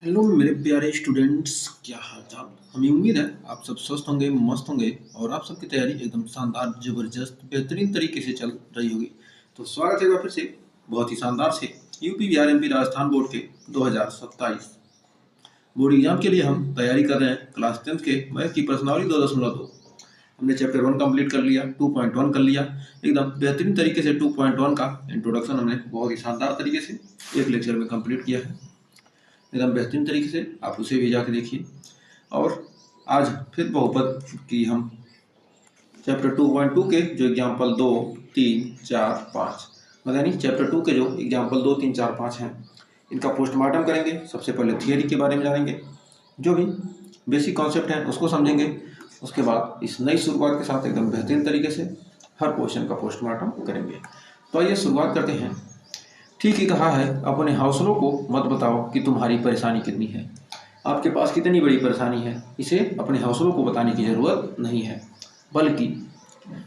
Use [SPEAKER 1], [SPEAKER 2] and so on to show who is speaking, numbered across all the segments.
[SPEAKER 1] Hello मेरे प्यारे students, क्या हाल चाल। हमें उम्मीद है आप सब स्वस्थ होंगे, मस्त होंगे और आप सबकी तैयारी एकदम शानदार, जबरदस्त, बेहतरीन तरीके से चल रही होगी। तो स्वागत है फिर से बहुत ही शानदार से UP Bihar MP Rajasthan board के 2027 बोर्ड एग्जाम के लिए हम तैयारी कर रहे हैं। क्लास 10th के मैथ की प्रश्नावली 2.2 हमने चैप्टर 1 कंप्लीट कर लिया, 2.1 कर लिया। एकदम बेहतरीन तरीके से 2.1 का इंट्रोडक्शन हमने बहुत ही शानदार तरीके से एक लेक्चर में कंप्लीट किया है। एकदम बेहतरीन तरीके से आप उसे भी जाके देखिए। और आज फिर बहुपद की हम चैप्टर 2.2 के जो एग्जाम्पल 2, 3, 4, 5 यानी चैप्टर 2 के जो एग्जाम्पल 2, 3, 4, 5 हैं, इनका पोस्टमार्टम करेंगे। सबसे पहले थियरी के बारे में जानेंगे, जो भी बेसिक कॉन्सेप्ट हैं उसको समझेंगे। उसके बाद इस नई शुरुआत के साथ एकदम बेहतरीन तरीके से हर क्वेश्चन का पोस्टमार्टम करेंगे। तो आइए शुरुआत करते हैं। ठीक ही कहा है, अपने हौसलों को मत बताओ कि तुम्हारी परेशानी कितनी है। आपके पास कितनी बड़ी परेशानी है, इसे अपने हौसलों को बताने की ज़रूरत नहीं है, बल्कि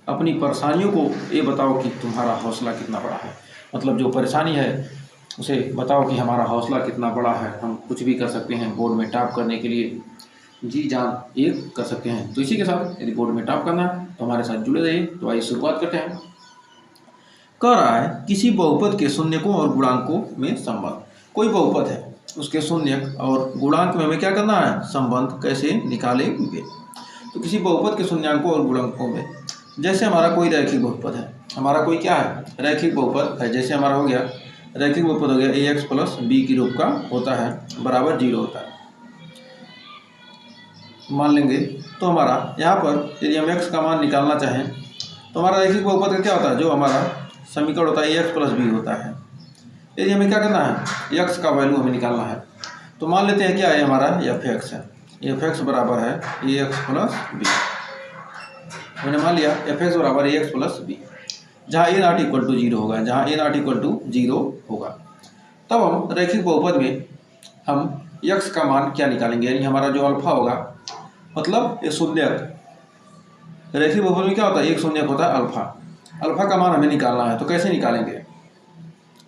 [SPEAKER 1] अपनी परेशानियों को ये बताओ कि तुम्हारा हौसला कितना बड़ा है। मतलब जो परेशानी है उसे बताओ कि हमारा हौसला कितना बड़ा है, हम कुछ भी कर सकते हैं। बोर्ड में टॉप करने के लिए जी जान एक कर सकते हैं। तो इसी के साथ यदि बोर्ड में टॉप करना है तो हमारे साथ जुड़े रहिए। तो आइए शुरुआत करते हैं। कह रहा है किसी बहुपद के शून्यकों और गुणांकों में संबंध। कोई बहुपद है, उसके शून्यक और गुणांक में हमें क्या करना है, संबंध कैसे निकालेंगे। तो किसी बहुपद के शून्यांकों और गुणांकों में, जैसे हमारा कोई रैखिक बहुपद है, हमारा कोई क्या है, रैखिक बहुपद है। जैसे हमारा हो गया रैखिक बहुपद हो गया ए एक्स प्लस बी की रूप का होता है, बराबर 0 होता है, मान लेंगे। तो हमारा यहाँ पर यदि हम एक्स का मान निकालना चाहें तो हमारा रैखिक बहुपद का क्या होता है, जो हमारा समीकरण होता है ए एक्स प्लस बी होता है। यदि हमें क्या करना है, एक्स का वैल्यू हमें निकालना है, तो मान लेते हैं क्या है, हमारा एफ एक्स है। एफ एक्स बराबर है ए एक्स प्लस बी। मैंने मान लिया एफ एक्स बराबर ए एक्स प्लस बी, जहाँ ए नॉट इक्वल टू 0 होगा, जहाँ ए नॉट इक्वल टू 0 होगा। तब हम रैखिक बहुपद में हम एक्स का मान क्या निकालेंगे, यानी हमारा जो अल्फा होगा, मतलब ये शून्यक। रैखिक बहुपद में क्या होता है, एक शून्यक होता है अल्फा। अल्फा का मान हमें निकालना है, तो कैसे निकालेंगे।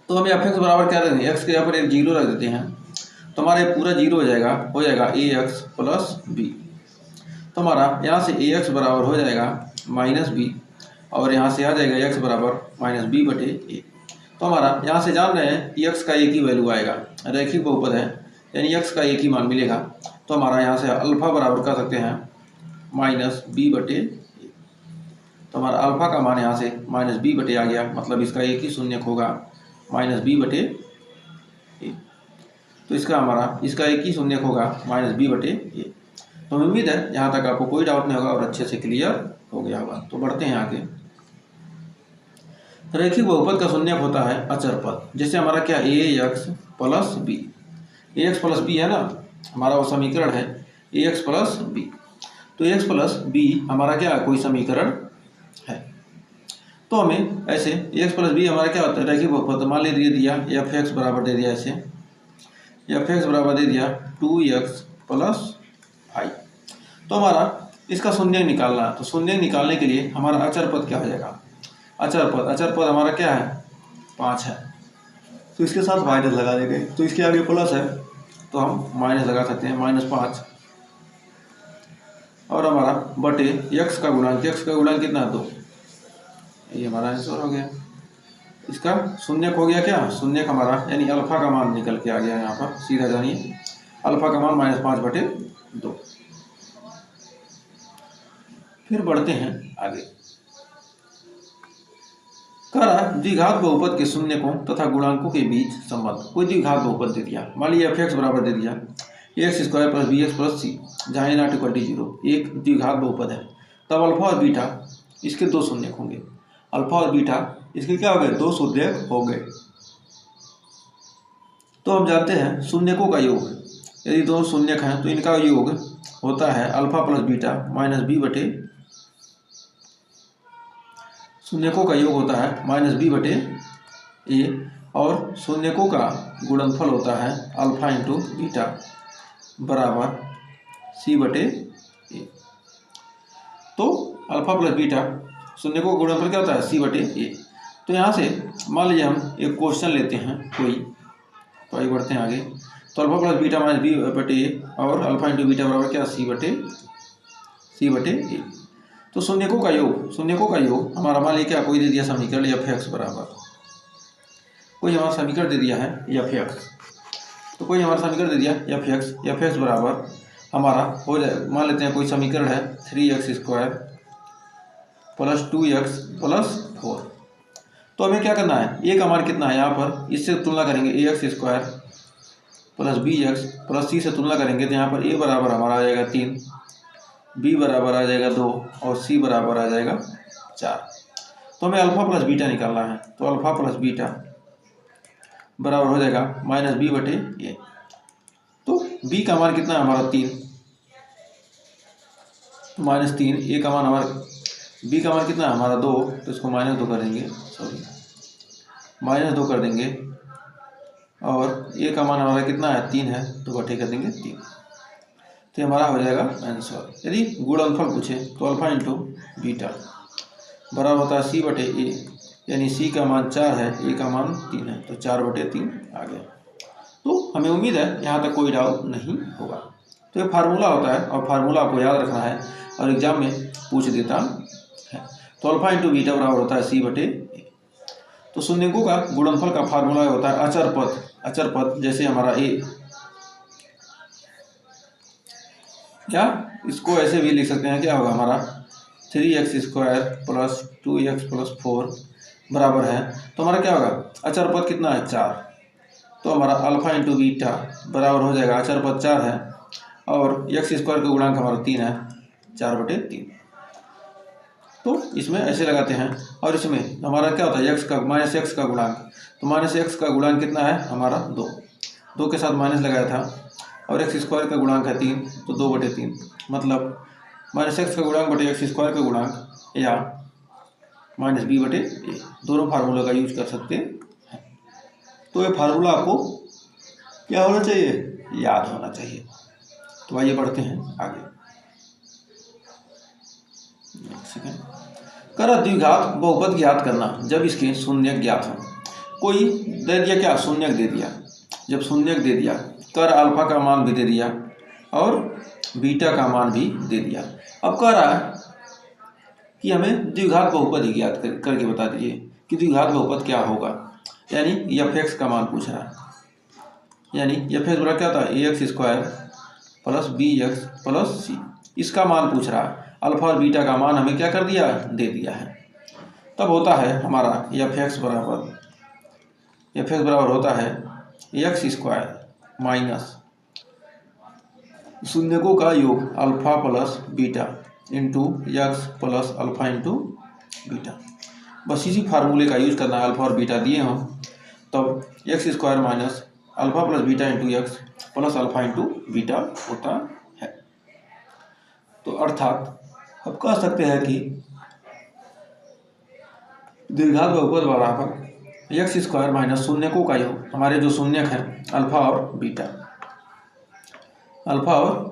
[SPEAKER 1] तो हमें एफ एक्स बराबर क्या देंगे, एक्स के यहाँ पर एक 0 रख देते हैं, तो हमारा पूरा 0 हो जाएगा ए एक्स प्लस बी। तो हमारा यहाँ से ए एक्स बराबर हो जाएगा माइनस बी, और यहाँ से आ जाएगा एक्स बराबर माइनस बी बटे ए। तो हमारा यहाँ से जान रहे हैं कि एक्स का एक ही वैल्यू आएगा, रैखिक बहुपद है यानी एक्स का एक ही मान मिलेगा। तो हमारा यहाँ से अल्फा बराबर कर सकते हैं माइनस बी बटे ए। तो हमारा अल्फा का मान यहाँ से माइनस बी बटे आ गया, मतलब इसका एक ही शून्यक होगा माइनस बी बटे ए। तो इसका एक ही शून्यक होगा माइनस बी बटे ए। तो उम्मीद है यहाँ तक आपको कोई डाउट नहीं होगा और अच्छे से क्लियर हो गया होगा। तो बढ़ते हैं आगे। रैखिक बहुपद का शून्यक होता है अचर पद। जैसे हमारा क्या ए एक्स प्लस बी, ए एक्स प्लस बी है ना, हमारा वो समीकरण है ए एक्स प्लस बी। तो ए एक्स प्लस बी हमारा क्या कोई समीकरण है। तो हमें ऐसे ए एक्स प्लस बी हमारा क्या होता है, रैखिक बहुपद। मान लीजिए दिया एफ एक्स बराबर दे दिया, ऐसे एफ एक्स बराबर दे दिया 2x प्लस 5। तो हमारा इसका शून्य निकालना है। तो शून्य निकालने के लिए हमारा अचर पद क्या हो जाएगा, अचर पद हमारा क्या है, 5 है। तो इसके साथ माइनस लगा देंगे, तो इसके आगे प्लस है तो हम माइनस लगा सकते हैं, -5। और हमारा बटे एक्स का गुणांक कितना है, 2। ये हमारा आंसर हो गया। इसका शून्यक हो गया क्या, शून्यक हमारा यानी अल्फा का मान निकल के आ गया। यहाँ पर सीधा जानिए, अल्फा का मान -5 बटे 2। फिर बढ़ते हैं आगे। कह रहा द्विघात बहुपद के शून्यकों तथा गुणांकों के बीच संबंध। कोई द्विघात बहुपद दे दिया, मान लीजिए एफ एक्स बराबर दे दिया x square plus b x plus c, जहाँ ए नॉट इक्वल टू 0। एक द्विघात बहुपद है, तब अल्फा और बीटा इसके 2 शून्यक होंगे। अल्फा और बीटा इसके क्या हो गए, 2 शून्यक हो गए। तो हम जानते हैं शून्यकों का योग, यदि 2 शून्यक हैं तो इनका योग होता है alpha plus beta minus B बटे, शून्यकों का योग होता है माइनस बी बटे ए, और शून्यकों का गुणनफल होता है अल्फा इंटू बीटा बराबर सी बटे ए। तो अल्फा प्लस बीटा शून्यकों का गुणनफल क्या होता है, सी बटे ए। तो यहाँ से मान लीजिए हम एक क्वेश्चन लेते हैं कोई, तो आगे बढ़ते हैं आगे। तो alpha plus beta minus B बटे ए और अल्फा इंटू बीटा बराबर क्या सी बटे ए। तो शून्यकों का योग हमारा मान लीजिए क्या कोई दे दिया समीकरण एफ एक्स बराबर, कोई हमारा समीकरण दे दिया है एफ एक्स, तो कोई हमारा समीकरण दे दिया एफ एक्स बराबर हमारा हो जाए, मान लेते हैं कोई समीकरण है 3x² प्लस 2x प्लस 4। तो हमें क्या करना है, ए का मान कितना है यहाँ पर, इससे तुलना करेंगे ax² plus bx plus c से तुलना करेंगे तो यहाँ पर a बराबर हमारा आ जाएगा 3, b बराबर आ जाएगा 2 और c बराबर आ जाएगा 4। तो हमें अल्फा प्लस बीटा निकालना है, तो अल्फा प्लस बीटा बराबर हो जाएगा माइनस बी बटे ए। तो b का मान कितना है हमारा 3, तो -3, ए का मान हमारा b का मान कितना है हमारा 2, तो इसको -2 कर देंगे, -2 कर देंगे और ए का मान हमारा कितना है 3 है, तो बटे कर देंगे 3। तो हमारा हो जाएगा आंसर। यदि गुणनफल पूछे तो अल्फा इंटू बीटा बराबर होता है सी बटे ए, यानी सी का मान 4 है, ए का मान 3 है, तो 4 बटे 3 आ गया। तो हमें उम्मीद है यहाँ तक कोई डाउट नहीं होगा। तो ये फार्मूला होता है और फार्मूला आपको याद रखना है और एग्जाम में पूछ देता है। तो अल्फा इंटू बीटा बराबर होता है सी बटे ए। तो शून्यकों का गुणनफल का फार्मूला होता है अचर पद जैसे हमारा ए, या इसको ऐसे भी लिख सकते हैं, क्या होगा हमारा 3x² प्लस 2x प्लस 4 बराबर है, तो हमारा क्या होगा अचर पद कितना है 4। तो हमारा अल्फा इंटू बीटा बराबर हो जाएगा, अचर पद 4 है और x² का गुणांक हमारा 3 है, 4 बटे 3। तो इसमें ऐसे लगाते हैं और इसमें हमारा क्या होता है x का माइनस x का गुणांक, तो माइनस x का गुणांक कितना है हमारा 2 के साथ माइनस लगाया था और x² का गुणांक है 3, तो 2 बटे 3, मतलब माइनस x का गुणांक बटे x² का गुणांक या माइनस b बटे ए, दोनों फार्मूला का यूज कर सकते हैं। तो ये फार्मूला आपको क्या होना चाहिए, याद होना चाहिए। तो आइए बढ़ते हैं आगे। कर द्विघात बहुपद ज्ञात करना जब इसके शून्यक ज्ञात हो। कोई दे दिया क्या, शून्यक दे दिया, जब शून्यक दे दिया कर अल्फा का मान भी दे दिया और बीटा का मान भी दे दिया। अब कह रहा है कि हमें द्विघात बहुपद ही ज्ञात करके बता दीजिए कि द्विघात बहुपद क्या होगा, यानी एफ एक्स का मान पूछ रहा है, यानी एफ एक्स बराबर क्या होता है ax² plus bx plus c, इसका मान पूछ रहा है। अल्फा और बीटा का मान हमें क्या कर दिया, दे दिया है। तब होता है हमारा एफ एक्स बराबर होता है x² माइनस शून्यकों का योग alpha plus beta into x plus alpha into beta. बस इसी फार्मूले का यूज करना है, अल्फा और बीटा दिए हों तब x² minus alpha plus beta into x plus alpha into beta होता है। तो अर्थात अब कह सकते हैं कि द्विघात बहुपद बराबर x² माइनस शून्यकों का योग, हमारे जो शून्यक हैं अल्फा और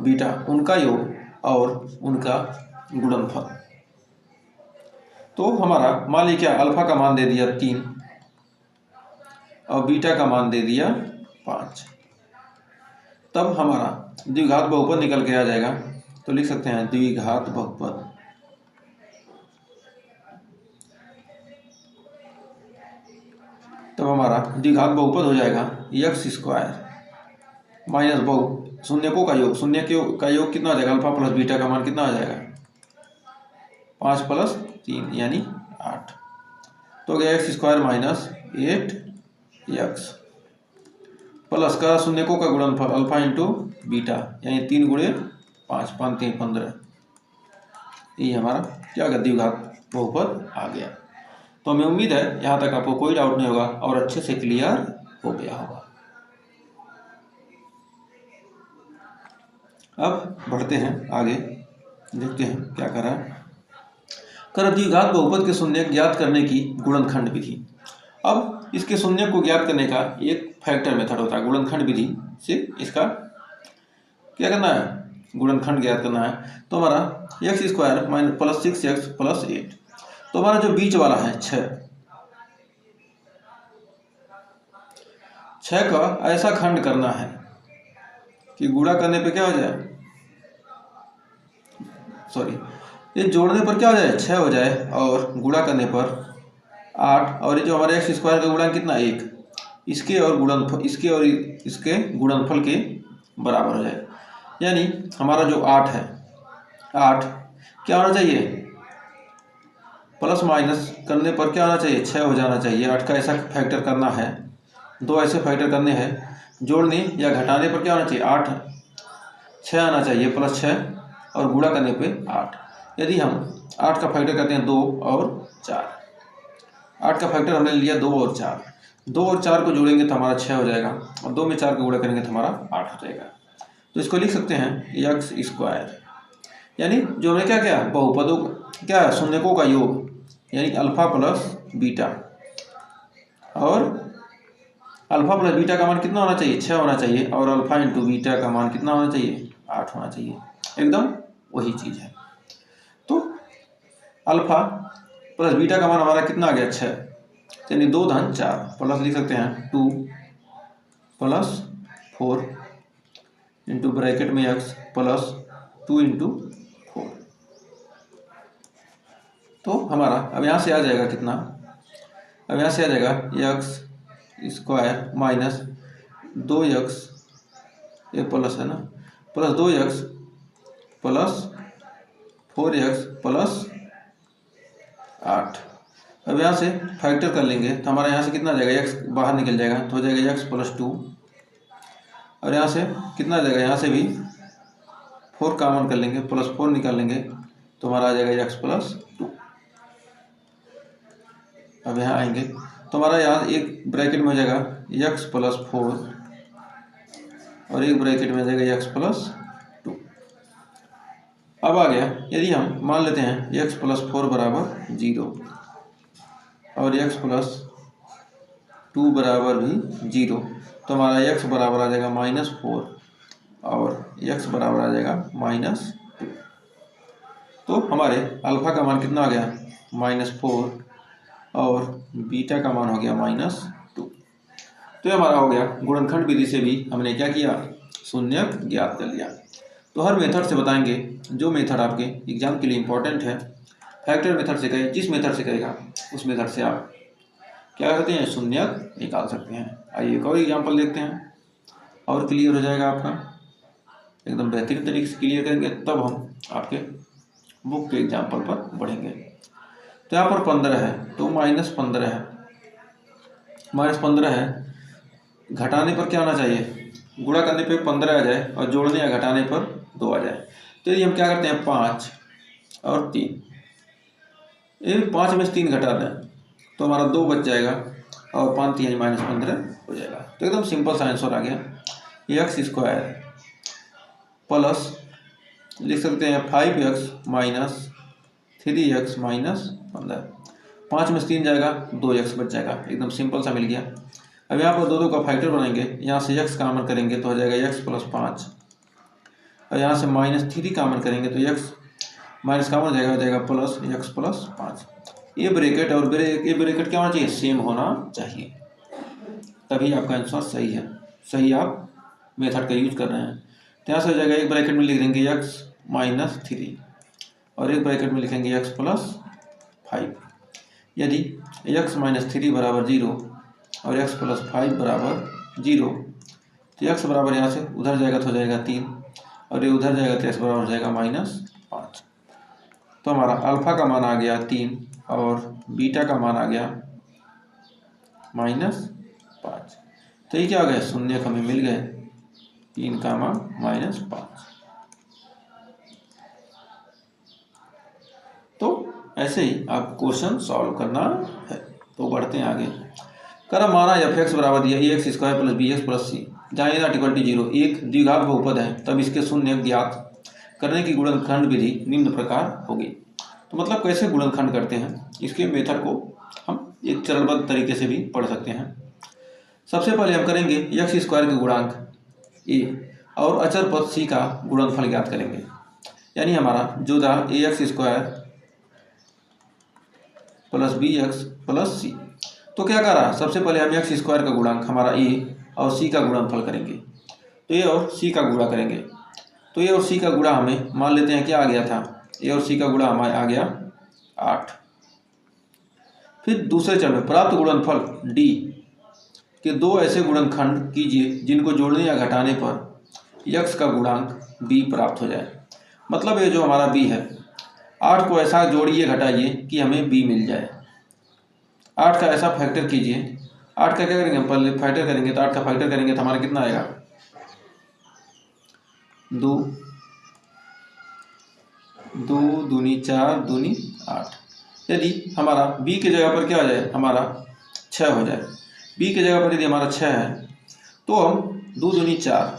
[SPEAKER 1] बीटा उनका योग और उनका गुणनफल। तो हमारा मान लीजिए क्या, अल्फा का मान दे दिया 3 और बीटा का मान दे दिया 5, तब हमारा द्विघात बहुपद निकल के आ जाएगा। तो लिख सकते हैं द्विघात बहुपद तब हमारा द्विघात बहुपद हो जाएगा x² माइनस शून्यकों का योग, शून्य का योग कितना आ जाएगा, अल्फा प्लस बीटा का मान कितना आ जाएगा 5 प्लस 3 यानी 8, तो गया x² माइनस 8x प्लस का शून्यकों का गुणनफल अल्फा इंटू बीटा यानी 3 गुणे 5 5 3 15, ये हमारा क्या होगा द्विघात बहुपद आ गया। तो हमें उम्मीद है यहाँ तक आपको कोई डाउट नहीं होगा और अच्छे से क्लियर हो गया होगा। अब बढ़ते हैं आगे, देखते हैं क्या कर रहा है। कर द्विघात बहुपद के शून्यक ज्ञात करने की गुणनखंड विधि। अब इसके शून्यक को ज्ञात करने का एक फैक्टर मेथड होता है, गुणनखंड विधि से इसका क्या करना है, गुणनखंड ज्ञात करना है। तो हमारा x² minus plus 6x plus 8, तो हमारा जो बीच वाला है 6 का ऐसा खंड करना है कि गुणा करने पे क्या हो जाए, सॉरी, ये जोड़ने पर क्या हो जाए 6 हो जाए, और गुणा करने पर 8, और ये जो हमारे एक्स स्क्वायर का गुणा कितना 1, इसके और गुणनफल इसके गुणनफल के बराबर हो जाए। यानी हमारा जो 8 है, 8 क्या होना चाहिए, प्लस माइनस करने पर क्या होना चाहिए 6 हो जाना चाहिए। 8 का ऐसा फैक्टर करना है, 2 ऐसे फैक्टर करने हैं, जोड़ने या घटाने पर क्या होना चाहिए 8 6 आना चाहिए, प्लस 6, और गुणा करने पे 8। यदि हम 8 का फैक्टर करते हैं 2 और 4, 8 का फैक्टर हमने लिया 2 और 4, 2 और 4 को जोड़ेंगे तो हमारा 6 हो जाएगा, और 2 में 4 को गुणा करेंगे तो हमारा 8 हो जाएगा। तो इसको लिख सकते हैं एक्स स्क्वायर, यानी जो हमने क्या किया, बहुपदों क्या शून्यकों का योग, यानी अल्फा प्लस बीटा, और अल्फा प्लस बीटा का मान कितना होना चाहिए 6 होना चाहिए, और अल्फा इंटू बीटा का मान कितना होना चाहिए 8 होना चाहिए, एकदम वही चीज़ है। तो अल्फा प्लस बीटा का मान हमारा कितना आ गया 6, यानी 2 धन 4, प्लस लिख सकते हैं 2 प्लस 4 इंटू ब्रैकेट में एक्स प्लस 2 इंटू 4। तो हमारा अब यहाँ से आ जाएगा कितना, अब यहाँ से आ जाएगा एक्स स्क्वायर माइनस 2x, ये प्लस है ना, plus 2x plus 4x plus 8। अब यहाँ से फैक्टर कर लेंगे तो हमारा यहाँ से कितना आ जाएगा, x बाहर निकल जाएगा तो हो जाएगा x प्लस 2, और यहाँ से कितना आ जाएगा, यहाँ से भी 4 कॉमन कर लेंगे, प्लस 4 निकाल लेंगे तो हमारा आ जाएगा x प्लस 2। अब यहाँ आएंगे तो हमारा यहाँ एक ब्रैकेट में हो जाएगा x प्लस 4, और एक ब्रैकेट में आ जाएगा x प्लस 2। अब आ गया, यदि हम मान लेते हैं x प्लस 4 बराबर 0 और x प्लस 2 बराबर भी 0, तो हमारा x बराबर आ जाएगा -4 और x बराबर आ जाएगा -2। तो हमारे अल्फा का मान कितना आ गया -4, और बीटा का मान हो गया -2। तो ये हमारा हो गया गुणनखंड विधि से भी हमने क्या किया, शून्यक ज्ञात कर लिया। तो हर मेथड से बताएंगे, जो मेथड आपके एग्जाम के लिए इम्पोर्टेंट है, फैक्टर मेथड से कहें, जिस मेथड से कहेगा उस मेथड से आप क्या करते हैं, शून्यक निकाल सकते हैं। आइए एक और एग्जाम्पल देखते हैं, और क्लियर हो जाएगा आपका, एकदम बेहतरीन तरीके से क्लियर करेंगे, तब हम आपके बुक के एग्जाम्पल पर बढ़ेंगे। तो यहाँ पर 15 है तो -15 है, -15 है, घटाने पर क्या होना चाहिए, गुणा करने पे 15 आ जाए, और जोड़ने या घटाने पर 2 आ जाए। तो यदि हम क्या करते हैं 5 और 3, ये 5 में से 3 घटा दें तो हमारा 2 बच जाएगा, और 5 3 -15 हो जाएगा। तो एकदम सिंपल सा आंसर आ गया, एक्स स्क्वायर प्लस लिख सकते हैं 5x माइनस 3x माइनस 15, 5 में से 3 जाएगा, 2x बच जाएगा, एकदम सिंपल सा मिल गया। अब यहाँ पर 2 का फैक्टर बनाएंगे, यहाँ से x कॉमन करेंगे तो हो जाएगा x प्लस 5, और यहाँ से -3 कॉमन करेंगे तो x माइनस कॉमन हो जाएगा प्लस x प्लस 5। ये ब्रैकेट और ये ब्रैकेट क्या होना चाहिए, सेम होना चाहिए, तभी आपका आंसर सही है, सही आप मेथड का यूज कर रहे हैं। तो यहाँ से हो जाएगा, एक ब्रैकेट में लिख देंगे x -3, और एक ब्रैकेट में लिखेंगे x प्लस 5। यदि x -3 बराबर 0 और x प्लस 5 बराबर 0, तो x बराबर यहाँ से उधर जाएगा तो हो जाएगा 3, और ये उधर जाएगा तो x बराबर हो जाएगा -5। तो हमारा अल्फा का मान आ गया 3, और बीटा का मान आ गया -5। तो ये क्या हो गया, शून्य हमें मिल गए, 3, -5। तो ऐसे ही आप क्वेश्चन सॉल्व करना है। तो बढ़ते हैं आगे। कर हमारा f(x) बराबर दिया ax square plus bx plus c, जहाँ n = 0 एक द्विघात बहुपद है, तब इसके शून्य ज्ञात करने की गुणनखंड विधि निम्न प्रकार होगी। तो मतलब कैसे गुणनखंड करते हैं, इसके मेथड को हम एक चरणबद्ध तरीके से भी पढ़ सकते हैं। सबसे पहले हम करेंगे एक्स स्क्वायर के गुणांक a और अचर पद c का गुणनफल ज्ञात करेंगे। यानी हमारा जो था ax square plus bx plus c, तो क्या कर रहा है, सबसे पहले हम एक्स स्क्वायर का गुणांक हमारा a और c का गुणनफल करेंगे। तो ए और सी का गुणा करेंगे। तो ए और सी का गुणा हमें मान लेते हैं क्या आ गया था, ए और सी का गुणा हमारे आ गया 8। फिर दूसरे चरण में प्राप्त गुणनफल डी के दो ऐसे गुणनखंड कीजिए जिनको जोड़ने या घटाने पर यक्स का गुणांक b प्राप्त हो जाए। मतलब ये जो हमारा b है, 8 को ऐसा जोड़िए घटाइए कि हमें b मिल जाए। 8 का ऐसा फैक्टर कीजिए, 8 का क्या करेंगे हम पहले फैक्टर करेंगे, तो 8 का फैक्टर करेंगे तो हमारा कितना आएगा 2 2 दूनी 4 दूनी 8। यदि हमारा b की जगह पर क्या हो जाए, हमारा 6 हो जाए। b की जगह पर यदि हमारा 6 है तो हम 2 दूनी 4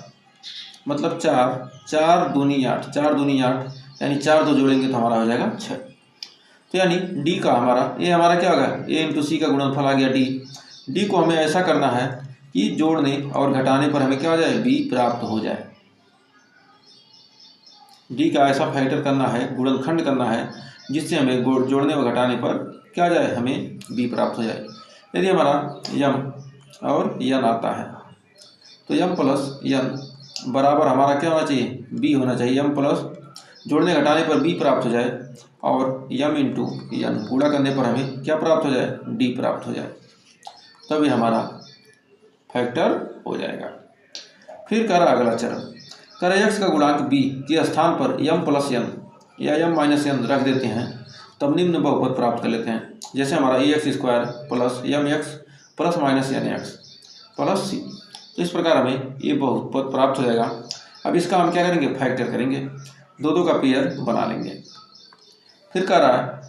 [SPEAKER 1] मतलब 4 4 दूनी 8 4 दूनी 8 यानी 4 दो जोड़ेंगे तो हमारा हो जाएगा 6। तो यानी डी का हमारा ये हमारा क्या होगा, ए इंटू सी का गुणनफल आ गया डी। डी को हमें ऐसा करना है कि जोड़ने और घटाने पर हमें क्या हो जाए बी प्राप्त हो जाए। डी का ऐसा फैक्टर करना है, गुणनखंड करना है जिससे हमें जोड़ने और घटाने पर क्या जाए हमें बी प्राप्त हो जाए। यदि हमारा यम और यन आता है तो यम प्लस यन बराबर हमारा क्या होना चाहिए बी होना चाहिए। यम प्लस जोड़ने घटाने पर बी प्राप्त हो जाए और यम इंटू यन गुणा करने पर हमें क्या प्राप्त हो जाए डी प्राप्त हो जाए, तभी हमारा फैक्टर हो जाएगा। फिर करा अगला चरण, करा यक्स का गुणांक b के स्थान पर यम प्लस यन या यम माइनस यन रख देते हैं, तब निम्न बहुपद प्राप्त कर लेते हैं। जैसे हमारा a x square plus m x plus minus n x plus c. तो इस प्रकार हमें ये बहुपद प्राप्त हो जाएगा। अब इसका हम क्या करेंगे फैक्टर करेंगे, दो दो का पेयर बना लेंगे। फिर कह रहा है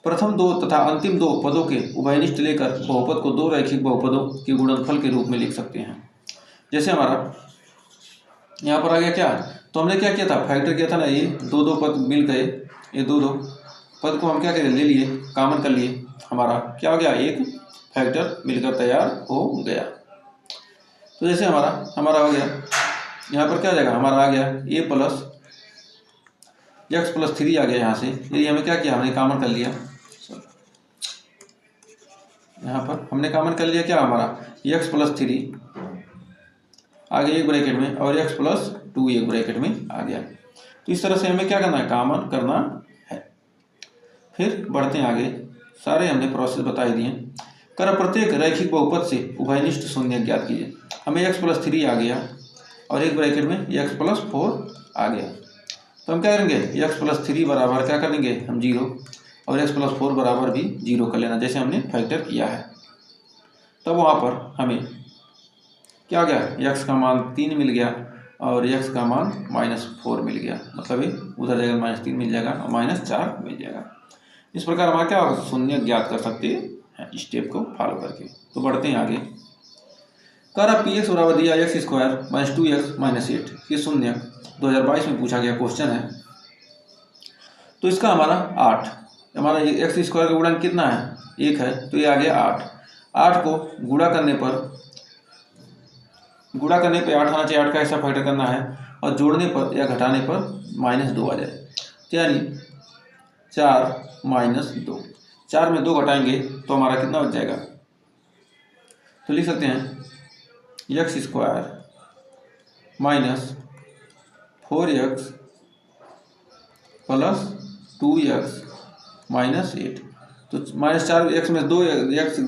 [SPEAKER 1] प्रथम दो तथा अंतिम दो पदों के उभयनिष्ठ लेकर बहुपद को दो रैखिक बहुपदों के गुणनफल के रूप में लिख सकते हैं। जैसे हमारा यहाँ पर आ गया क्या, तो हमने क्या किया था फैक्टर किया था ना, ये दो दो पद मिल गए, ये दो दो पद को हम क्या करें ले लिए, कॉमन कर लिए, हमारा क्या हो गया एक फैक्टर मिलकर तैयार हो गया। तो जैसे हमारा हो गया यहाँ पर क्या आ जाएगा, हमारा आ गया ए प्लस एक्स प्लस 3 आ गया। यहाँ से यदि हमें क्या किया हमने कॉमन कर लिया, यहाँ पर हमने कॉमन कर लिया क्या हमारा एक्स प्लस 3 आगे एक ब्रैकेट में और एक्स प्लस 2 एक ब्रैकेट में आ गया। तो इस तरह से हमें क्या करना है कॉमन करना है। फिर बढ़ते हैं आगे, सारे हमने प्रोसेस बता ही दिए। कर प्रत्येक रैखिक बहुपद से उभयनिष्ठ शून्य ज्ञात कीजिए। हमें एक्स प्लस 3 आ गया और एक ब्रैकेट में एक्स प्लस 4 आ गया। तो हम क्या करेंगे एक्स प्लस 3 बराबर क्या करेंगे हम 0 और एक्स प्लस 4 बराबर भी 0 कर लेना, जैसे हमने फैक्टर किया है। तब वहाँ पर हमें क्या हो गया एक्स का मान 3 मिल गया और एक्स का मान -4 मिल गया, मतलब ये उधर जाएगा -3 मिल जाएगा और -4 मिल जाएगा। इस प्रकार हमारा क्या होगा शून्य ज्ञात कर सकते हैं स्टेप को फॉलो करके। तो बढ़ते हैं आगे, कर पी एक्स बराबर दिया एक्स स्क्वायर -2x -8 ये शून्य 2022 में पूछा गया क्वेश्चन है। तो इसका हमारा 8, हमारा एक्स स्क्वायर का गुणांक कितना है 1 है, तो ये आ गया 8। 8 को गुणा करने पर 8 आना चाहिए, 8 का ऐसा फैक्टर करना है और जोड़ने पर या घटाने पर -2 आ जाए। तो यानी 4 -2, 4 में 2 घटाएंगे तो हमारा कितना बच जाएगा, तो लिख सकते हैं x square -4x plus 2x -8। तो -4x में 2x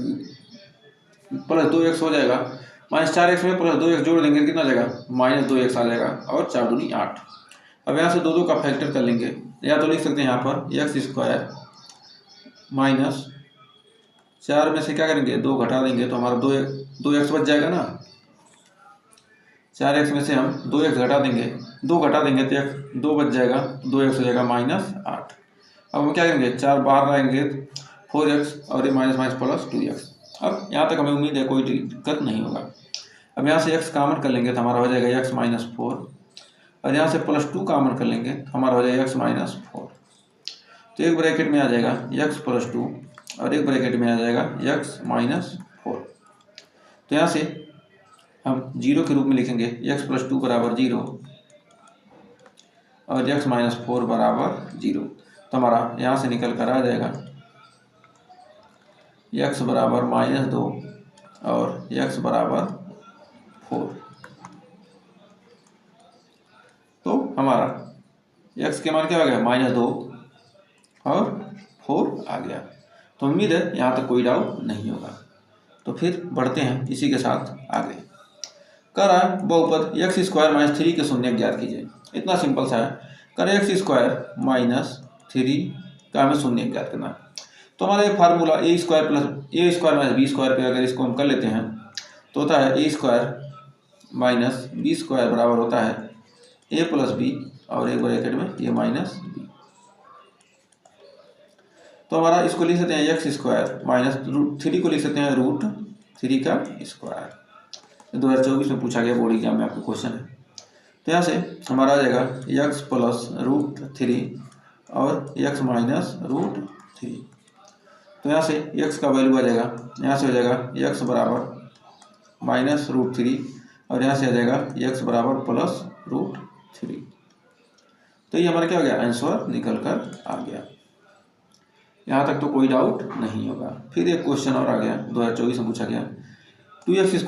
[SPEAKER 1] प्लस 2x हो जाएगा, -4x में प्लस 2x जोड़ देंगे कितना जाएगा -2x आ जाएगा और 4 दूनी 8। अब यहाँ से दो का फैक्टर कर लेंगे, या तो लिख सकते हैं यहाँ पर एक्स स्क्वायर -4 में से क्या करेंगे 2 घटा देंगे तो हमारा 2x बच जाएगा ना। 4x में से हम 2x घटा देंगे, 2 घटा देंगे तो 2 बच जाएगा, 2x हो जाएगा -8। अब हम क्या करेंगे 4 बाहर लाएंगे 4x और ये माइनस प्लस 2x। अब यहाँ तक हमें उम्मीद है कोई दिक्कत नहीं होगा। अब यहाँ से x कॉमन कर लेंगे तो हमारा हो जाएगा x -4 और यहाँ से +2 कॉमन कर लेंगे तो हमारा हो जाएगा x -4। तो एक ब्रैकेट में आ जाएगा x + 2 और एक ब्रैकेट में आ जाएगा x -4। तो यहाँ से हम 0 के रूप में लिखेंगे x + 2 बराबर 0 और x -4 बराबर 0। तो हमारा यहाँ से निकल कर आ जाएगा x बराबर -2 और x बराबर 4। हमारा x के मान क्या आ गया -2 और 4 आ गया। तो उम्मीद है यहाँ तक कोई डाउट नहीं होगा। तो फिर बढ़ते हैं इसी के साथ आगे। कह रहा है बहुपद x² - 3 के शून्य ज्ञात कीजिए। इतना सिंपल सा है। कर x² - 3 का हमें शून्य ज्ञात करना है। तो हमारा ये फार्मूला a² - b² पे अगर इसको हम कर लेते हैं तो होता है a² - b² बराबर होता है a + b और एक ब्रैकेट में a - b। तो हमारा इसको लिख सकते हैं x² - √3 को लिख सकते हैं √3 का स्क्वायर। 2024 में पूछा गया बोर्ड एग्जाम में आपका क्वेश्चन है। तो यहाँ से हमारा आ जाएगा x + √3 और x - √3। तो यहाँ से x का वैल्यू आ जाएगा, यहाँ से हो जाएगा x बराबर -√3 और यहाँ से आ जाएगा x बराबर +√3। तो ये हमारा क्या हो गया, आंसर निकल कर आ गया। यहाँ तक तो कोई डाउट नहीं होगा। फिर एक क्वेश्चन और आ गया 2024 में पूछा गया 2x²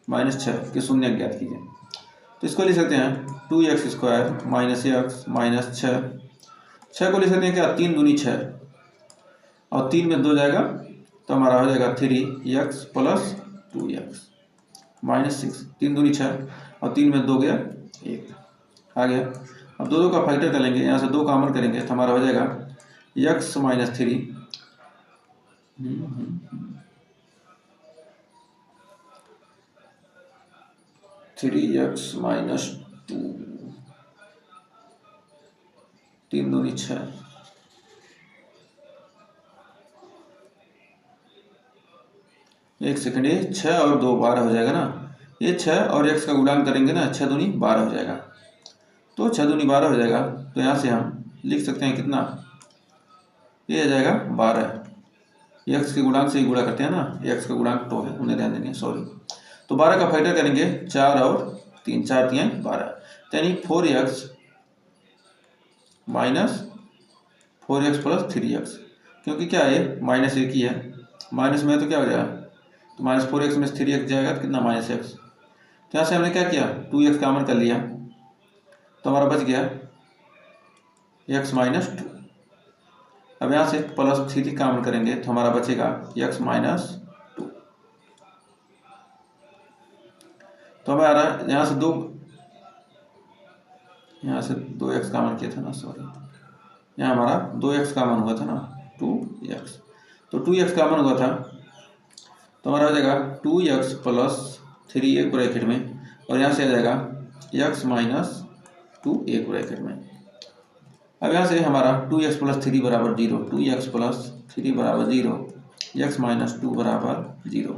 [SPEAKER 1] - 6 के शून्य ज्ञात कीजिए। तो इसको लिख सकते हैं 2x² - x - 6 को लिख सकते हैं क्या 3 दूनी 6 और 3 में 2 जाएगा तो हमारा हो जाएगा 3x + 2x - 6। 3 दूनी 6 और 3 में 2 गया 1 आ गया। अब 2 का फैक्टर करेंगे, यहाँ से 2 कॉमन करेंगे तो हमारा हो जाएगा x - 3 3x - 2 3 दूनी 6 एक सेकंड, ये 6 और 2 12 हो जाएगा ना। ये 6 और x का गुणांक करेंगे ना, 6 दूनी 12 हो जाएगा। तो 6 दूनी 12 हो जाएगा तो यहाँ से हम लिख सकते हैं कितना, ये आ जाएगा 12। x के गुणांक से ही गुणा करते हैं ना, x का गुणांक 2 है, उन्हें ध्यान देंगे, सॉरी। तो 12 का फैक्टर करेंगे 4 और 3, 4 3 12, यानी 4x + 3x, क्योंकि क्या है -1 ही है, माइनस में तो क्या हो जाएगा, तो -4x में 3x जाएगा तो कितना -x। तो यहाँ से हमने क्या किया 2x कॉमन कर लिया तो हमारा बच गया x - 2। अब यहाँ से +3 कॉमन करेंगे तो हमारा बचेगा x - 2। तो हमारा यहाँ से 2x कॉमन किया था ना, सॉरी, यहाँ हमारा 2x कॉमन हुआ था ना 2x। तो 2x कॉमन हुआ था तो हमारा हो जाएगा 2x + 3 एक ब्रैकेट में और यहाँ से आ जाएगा x - 2 एक ब्रैकेट में। अब यहाँ से हमारा 2x + 3 बराबर 0, 2x + 3 बराबर 0, x - 2 बराबर 0।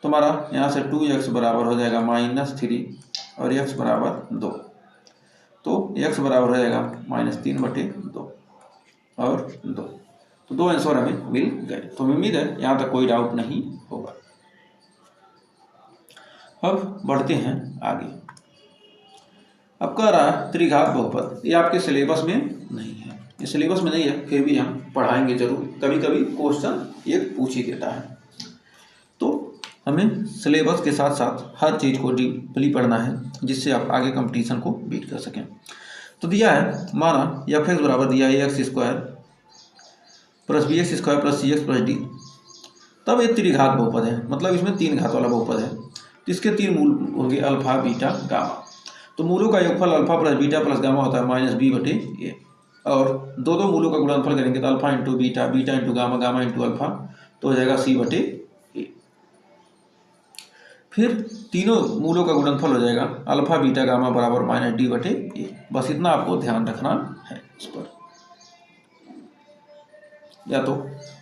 [SPEAKER 1] तो हमारा यहाँ से 2x बराबर हो जाएगा -3 और x बराबर 2। तो x बराबर हो जाएगा -3/2 और 2। तो 2 आंसर हमें मिल गए। तो उम्मीद है यहाँ तक कोई डाउट नहीं होगा। अब बढ़ते हैं आगे। अब कह रहा है त्रिघात बहुपद, ये आपके सिलेबस में नहीं है, ये सिलेबस में नहीं है, फिर भी हम पढ़ाएंगे जरूर, कभी कभी क्वेश्चन ये पूछ ही देता है। तो हमें सिलेबस के साथ साथ हर चीज़ को डीपली पढ़ना है जिससे आप आगे कंपटीशन को बीट कर सकें। तो दिया है, माना f(x) बराबर दिया है x² + bx² + cx + d। तब ये त्रिघात बहुपद है, मतलब इसमें 3 घात वाला बहुपद है। तो इसके 3 मूल होंगे अल्फा, बीटा, गामा। तो मूलों का योगफल अल्फा + बीटा + गामा होता है -b/a, और दो मूलों का गुणनफल करेंगे तो alpha × beta, beta × gamma, gamma × alpha, तो हो जाएगा c/a। फिर तीनों मूलों का गुणनफल हो जाएगा अल्फा, बीटा, गामा बराबर -d/a। बस इतना आपको ध्यान रखना है इस पर। या तो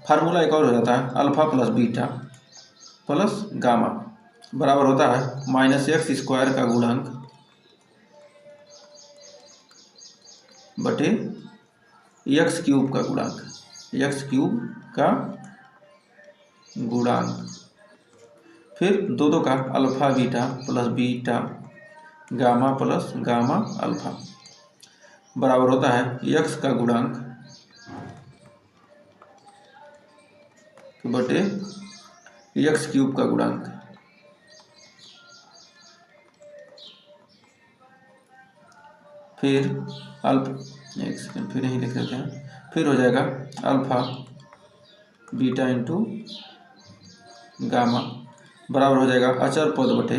[SPEAKER 1] फार्मूला एक और हो जाता है अल्फा + बीटा + गामा बराबर होता है -x² का गुणांक बटे x³ का गुणांक, x³ का गुणांक। फिर दो का alpha beta + beta gamma + gamma alpha बराबर होता है x का गुणांक बटे x³ का गुणांक। फिर एक सेकेंड फिर यहीं लिख देते हैं, फिर हो जाएगा अल्फा बीटा इंटू गामा बराबर हो जाएगा अचर पद बटे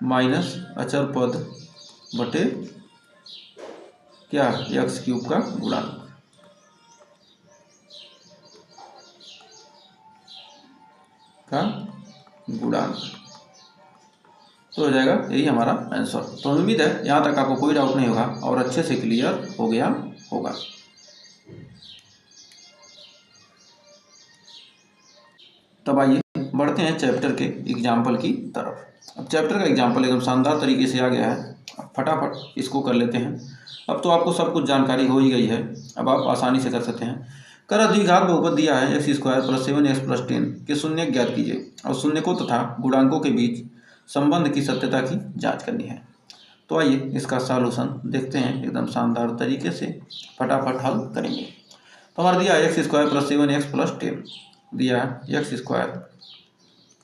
[SPEAKER 1] माइनस अचर पद बटे क्या एक्स क्यूब का गुणांक तो हो जाएगा यही हमारा आंसर। तो उम्मीद है यहाँ तक आपको कोई डाउट नहीं होगा और अच्छे से क्लियर हो गया होगा। तब आइए बढ़ते हैं चैप्टर के एग्जाम्पल की तरफ। अब चैप्टर का एग्जाम्पल एकदम शानदार तरीके से आ गया है, अब फटाफट इसको कर लेते हैं। अब तो आपको सब कुछ जानकारी हो ही गई है, अब आप आसानी से कर सकते हैं। कर द्विघात बहुपद दिया है x square plus 7x plus 10 के शून्य ज्ञात कीजिए और शून्यकों तथा गुणांकों के बीच संबंध की सत्यता की जांच करनी है। तो आइए इसका सॉल्यूशन देखते हैं, एकदम शानदार तरीके से फटाफट हल करेंगे। तो हमारा दिया है x square plus 7x plus 10, दिया है x square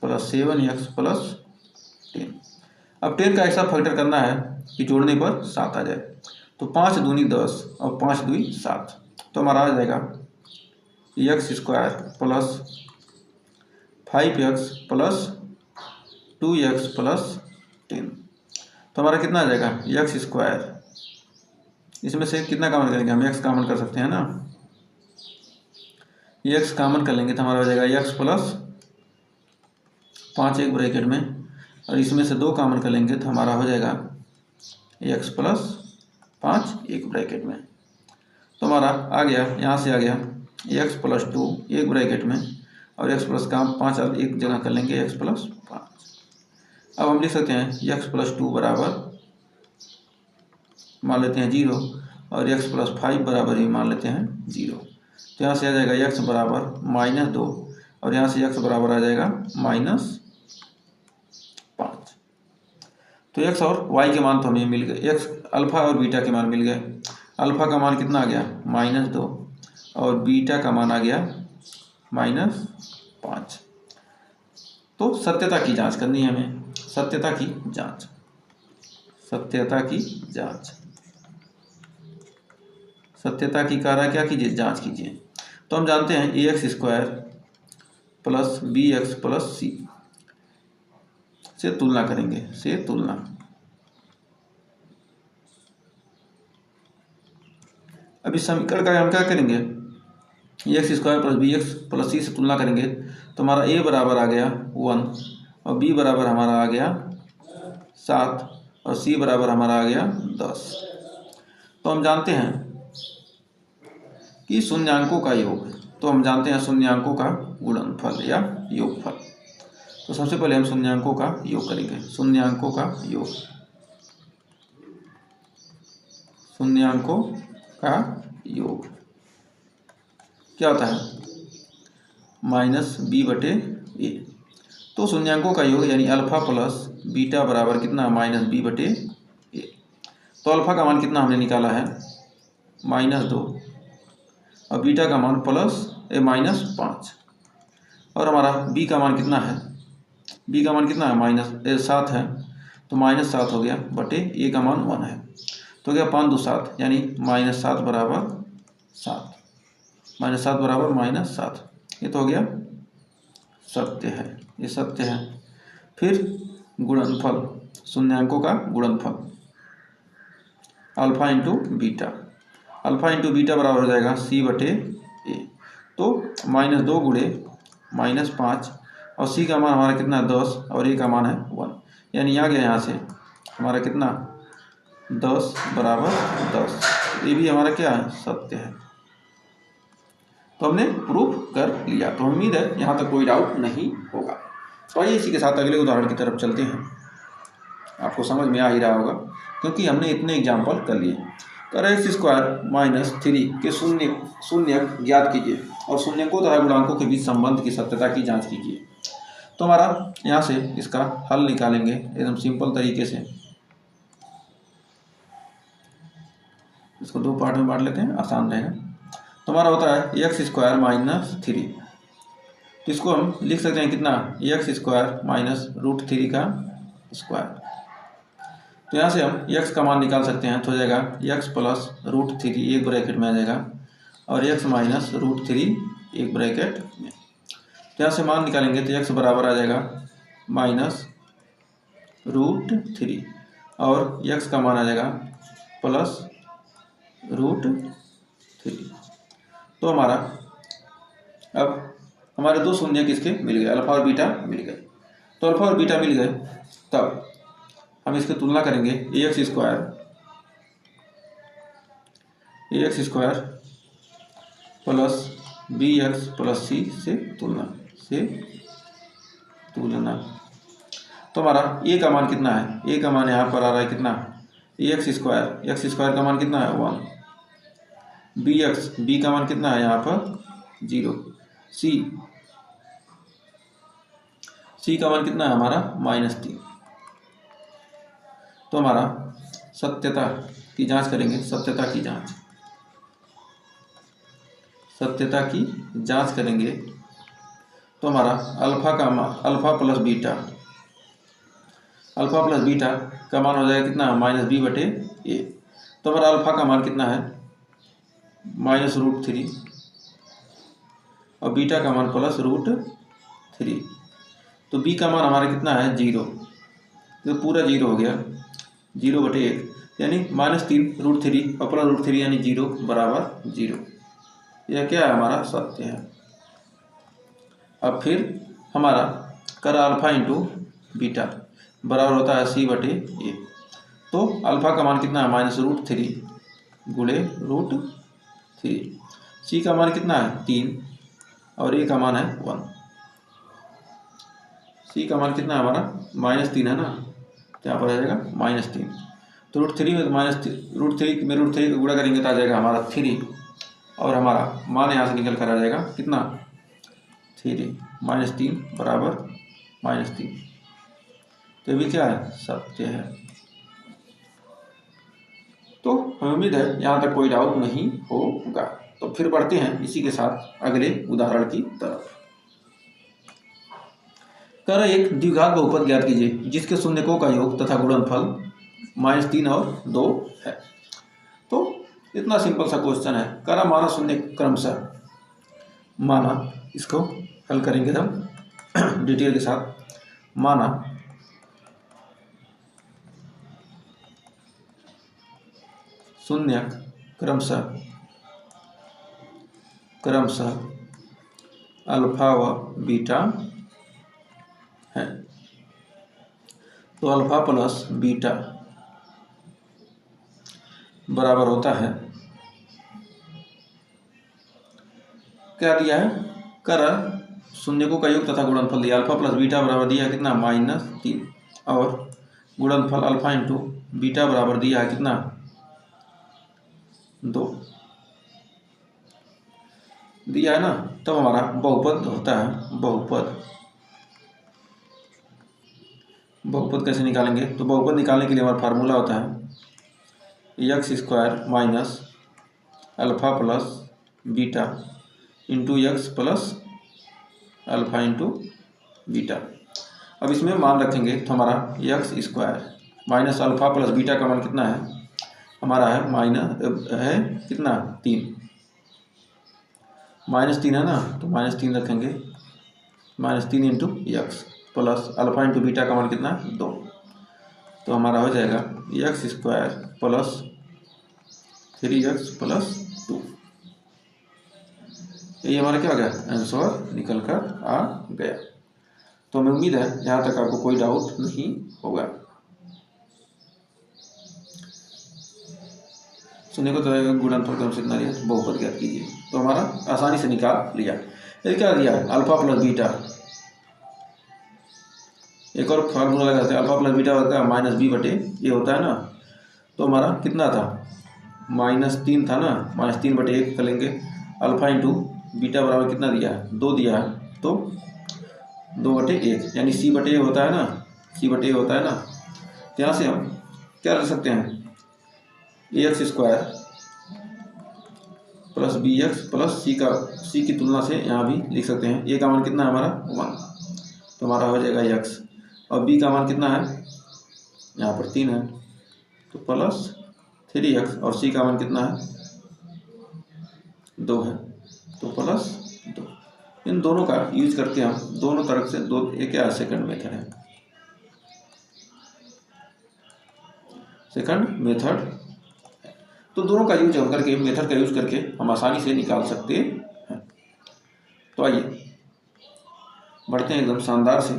[SPEAKER 1] plus 7x plus 10। अब 10 का ऐसा फैक्टर करना है कि जोड़ने पर 7 आ जाए। तो 5 दूनी 10 और 5 दूनी 7, तो हमारा आ जाएगा x square plus 5x plus 2x plus 10। तो हमारा कितना आ जाएगा एक्स स्क्वायर, इसमें से कितना कॉमन करेंगे हम, एक्स कॉमन कर सकते हैं ना, एक्स कॉमन कर लेंगे तो हमारा हो जाएगा एक्स प्लस 5 एक ब्रैकेट में, और इसमें से 2 कॉमन कर लेंगे तो हमारा हो जाएगा एक्स प्लस 5 एक ब्रैकेट में। तो हमारा आ गया, यहाँ से आ गया एक्स प्लस 2 एक ब्रैकेट में, और एक्स प्लस का 5 एक जगह कर लेंगे एक्स प्लस 5। अब हम लिख सकते हैं एक्स प्लस 2 बराबर मान लेते हैं 0 और एक्स प्लस 5 बराबर ही मान लेते हैं 0। तो यहाँ से आ जाएगा एक्स बराबर -2 और यहाँ से एक्स बराबर आ जाएगा -5। तो एक्स और वाई के मान तो हमें मिल गए, एक्स अल्फा और बीटा के मान मिल गए। अल्फा का मान कितना आ गया -2 और बीटा का मान आ गया -5। तो सत्यता की जांच करनी है हमें, सत्यता की जांच, सत्यता की जांच, सत्यता की कार्य क्या कीजिए, जांच कीजिए। तो हम जानते हैं a x square plus b x plus c से तुलना करेंगे, से तुलना। अब इस समीकरण का हम क्या करेंगे, x square plus b x plus c से तुलना करेंगे तो हमारा ए बराबर आ गया 1 और बी बराबर हमारा आ गया 7 और सी बराबर हमारा आ गया 10। तो हम जानते हैं कि शून्यांकों का योग, तो हम जानते हैं शून्यांकों का गुणनफल या योगफल। तो सबसे पहले हम शून्यांकों का योग करेंगे, शून्यांकों का योग, शून्यांकों का योग क्या होता है -b/a। तो शून्यांकों का योग यानी अल्फा प्लस बीटा बराबर कितना -b/a। तो अल्फा का मान कितना हमने निकाला है -2 और बीटा का मान -5 और हमारा बी का मान कितना है, बी का मान कितना है -7 है, तो -7 हो गया बटे ए का मान 1 है, तो गया 5 2 7 यानी -7 बराबर 7, -7 बराबर -7, ये तो हो गया सत्य है, ये सत्य है। फिर गुणनफल, शून्यांकों का गुणनफल alpha into beta, alpha into beta बराबर हो जाएगा c/a। तो -2 गुणे -5 और c का मान हमारा कितना 10 और a का मान है 1, यानी आ गया यहाँ से हमारा कितना 10 बराबर 10, ये भी हमारा क्या है सत्य है। तो हमने प्रूफ कर लिया। तो उम्मीद है यहाँ तक कोई डाउट नहीं होगा। तो आइए इसी के साथ अगले उदाहरण की तरफ चलते हैं, आपको समझ में आ ही रहा होगा क्योंकि हमने इतने एग्जाम्पल कर लिए। कर एक्स स्क्वायर -3 के शून्य ज्ञात कीजिए और शून्यकों तथा गुणांकों के बीच संबंध की सत्यता की जांच कीजिए। तो हमारा यहाँ से इसका हल निकालेंगे एकदम सिंपल तरीके से, इसको 2 पार्ट में बांट लेते हैं, आसान रहेगा। तो हमारा होता है एक्स स्क्वायर -3, तो इसको हम लिख सकते हैं कितना एक्स स्क्वायर -√3 का स्क्वायर तो यहाँ से हम x का मान निकाल सकते हैं, तो हो जाएगा x प्लस √3 एक ब्रैकेट में आ जाएगा और x माइनस √3 एक ब्रैकेट में। तो यहाँ से मान निकालेंगे तो x बराबर आ जाएगा माइनस √3 और x का मान आ जाएगा प्लस √3। तो हमारा अब हमारे दो शून्य किसके मिल गए, अल्फा और बीटा मिल गए। तो अल्फा और बीटा मिल गए, तब हम इसकी तुलना करेंगे ax square plus bx plus c से तुलना तो हमारा a का मान कितना है, a का मान यहाँ पर आ रहा है कितना, x स्क्वायर का मान कितना है 1, b का मान कितना है यहाँ पर 0, c का मान कितना है हमारा -3। तो हमारा सत्यता की जांच करेंगे, सत्यता की जांच करेंगे तो हमारा अल्फा प्लस बीटा का मान हो जाएगा कितना -b/a। तो हमारा अल्फा का मान कितना है -√3 और बीटा का मान +√3। तो b का मान हमारा कितना है 0, तो पूरा 0 हो गया, 0/1 यानी -3√3 और +√3 यानी 0 बराबर 0। यह क्या है हमारा सत्य है। अब फिर हमारा कर अल्फा इंटू बीटा बराबर होता है c/a। तो अल्फा का मान कितना है -√3 गुणे √3, c का मान कितना है 3 और a का मान है 1। c का मान कितना है हमारा -3 है ना, तो यहाँ पर आ जाएगा -3। तो √3 में √3 में √3 का गुणा करेंगे तो आ जाएगा हमारा 3 और हमारा मान यहाँ से निकल कर आ जाएगा कितना 3 -3 बराबर -3। तो ये भी क्या है सत्य है। तो हमें उम्मीद है यहाँ तक कोई डाउट नहीं होगा। तो फिर बढ़ते हैं इसी के साथ अगले उदाहरण की तरफ। कर एक द्विघात बहुपद ज्ञात कीजिए जिसके शून्यकों का योग तथा गुणनफल -3 और 2 है। तो इतना सिंपल सा क्वेश्चन है, करा माना शून्य क्रमशः माना, इसको हल करेंगे हम डिटेल के साथ। माना शून्य क्रमशः अल्फा व बीटा है। तो अल्फा प्लस बीटा बराबर होता है, क्या दिया है, कर शून्यकों का योग तथा गुणनफल दिया। अल्फा प्लस बीटा बराबर दिया है कितना -3 और गुणनफल अल्फा इंटू बीटा बराबर दिया है कितना 2 दिया है ना। तब हमारा बहुपद होता है, बहुपद कैसे निकालेंगे, तो बहुपद निकालने के लिए हमारा फार्मूला होता है x² minus alpha plus beta into x plus alpha into beta. अब इसमें मान रखेंगे तो हमारा x² minus alpha plus beta का मान कितना है हमारा है कितना 3 -3 है ना, तो -3 रखेंगे, -3 into x plus alpha into beta का मान कितना 2। तो हमारा हो जाएगा x² प्लस 3x प्लस 2। ये हमारा क्या हो गया, आंसर निकल कर आ गया। तो हमें उम्मीद है यहाँ तक आपको कोई डाउट नहीं होगा। सुनने को तो गुणनफल क्रम से कितना लिया, बहुपद ज्ञात कीजिए। तो हमारा आसानी से निकाल लिया। ये क्या दिया है, अल्फा प्लस बीटा। एक और फार्मूला लगाते हैं, अल्फा प्लस बीटा होता है -b/a ये होता है ना। तो हमारा कितना था -3 था ना, -3/1 कर लेंगे। अल्फा इंटू बीटा बराबर कितना दिया है 2 दिया है, तो 2/1 यानी c/a होता है ना, c/a होता है ना। तो यहाँ से हम क्या लिख सकते हैं, ax² plus bx plus c की तुलना से यहाँ भी लिख सकते हैं। a का मान कितना है हमारा 1, तो हमारा हो जाएगा x, और b का मान कितना है यहाँ पर 3 है, तो प्लस 3x और c का मान कितना है 2 है तो प्लस 2। इन दोनों का यूज करके हम दोनों तरफ से दो एक क्या सेकंड मेथड है, सेकंड मेथड। तो दोनों का यूज करके मेथड का यूज करके हम आसानी से निकाल सकते हैं। तो आइए बढ़ते हैं एकदम शानदार से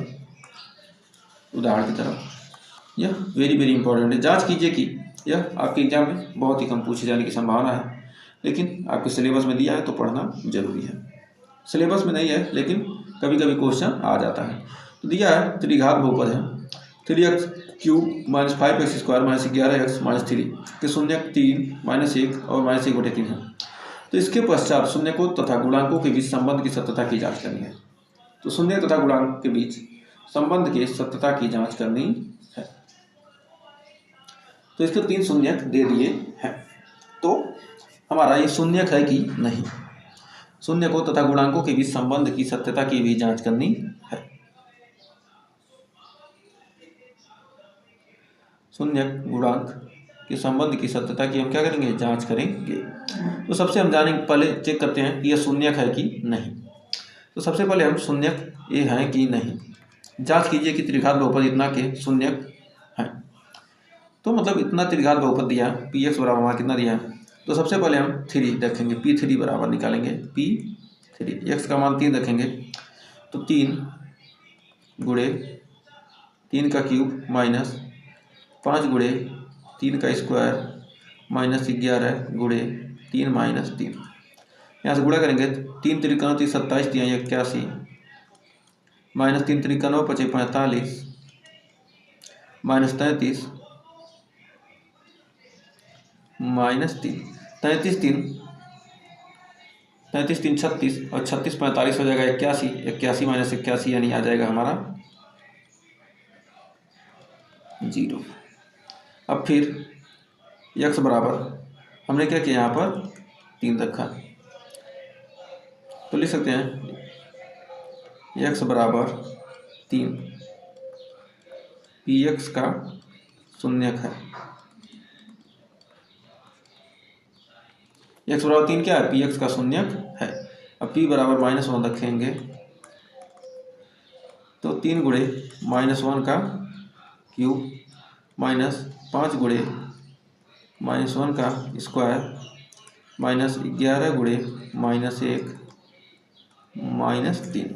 [SPEAKER 1] उदाहरण की तरफ। यह वेरी वेरी इंपॉर्टेंट है। जांच कीजिए कि यह आपके एग्जाम में बहुत ही कम पूछे जाने की संभावना है, लेकिन आपके सिलेबस में दिया है तो पढ़ना जरूरी है। सिलेबस में नहीं है लेकिन कभी कभी क्वेश्चन आ जाता है। तो दिया है त्रिघात बहुपद है 3x cube minus 5x square minus 11x minus 3 के शून्यक 3 माइनस 1 और माइनस 1/3 है। तो इसके पश्चात शून्यकों तथा गुणांकों के बीच संबंध की सत्यता की जांच करनी है। तो शून्य तथा गुणांक के बीच संबंध के सत्यता की जांच करनी है। तो इसके 3 शून्यक दे दिए हैं। तो हमारा ये शून्यक है कि नहीं, शून्यकों तथा गुणांकों के बीच संबंध की सत्यता की भी जांच करनी है। शून्यक गुणांक के संबंध की सत्यता की हम क्या करेंगे, जांच करेंगे। तो सबसे हम जानेंगे, पहले चेक करते हैं कि यह शून्यक है कि नहीं। तो सबसे पहले हम शून्यक ये है कि नहीं जांच कीजिए कि त्रिघात बहुपद इतना के शून्यक है। तो मतलब इतना त्रिघात बहुपद दिया पी एक्स बराबर वहाँ कितना दिया है। तो सबसे पहले हम 3 देखेंगे, P3 बराबर निकालेंगे P3, एक्स का मान 3 रखेंगे तो 3 गुणे 3 का क्यूब माइनस 5 गुणे 3 का स्क्वायर माइनस 11 गुणे 3 माइनस 3। यहाँ से गुणा करेंगे 3 त्रिका 27 दिया 81 माइनस 3 त्रिका 9 5 45 माइनस 33 माइनस 3 33 3 36 और 36 45 हो जाएगा 81, 81 माइनस 81 यानी आ जाएगा हमारा 0। अब फिर x बराबर हमने क्या किया यहाँ पर 3 रखा, तो लिख सकते हैं x बराबर 3 px का शून्यक है। x बराबर 3 क्या है, px का शून्यक है। अब p बराबर -1 रखेंगे तो 3 गुणे -1 का क्यूब माइनस 5 गुणे -1 का स्क्वायर माइनस 11 गुणे -1 माइनस 3,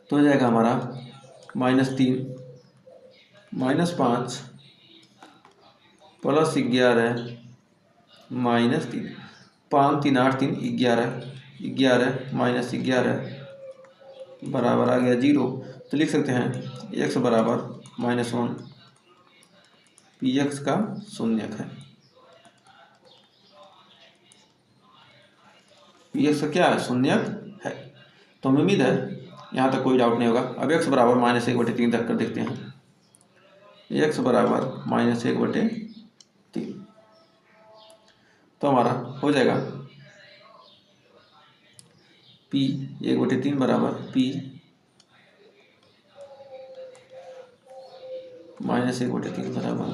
[SPEAKER 1] तो हो जाएगा हमारा -3 -5 प्लस 11 माइनस 3, 5 3 8 3 11 11 माइनस 11 बराबर आ गया 0। तो लिख सकते हैं x बराबर -1 px का शून्यक है। px का क्या है, शून्यक है। तो हमें उम्मीद है यहाँ तक कोई डाउट नहीं होगा। अब x बराबर -1/3 तक कर देखते हैं। x बराबर -1/3 तो हमारा हो जाएगा p 1/3 बराबर p -1/3 बराबर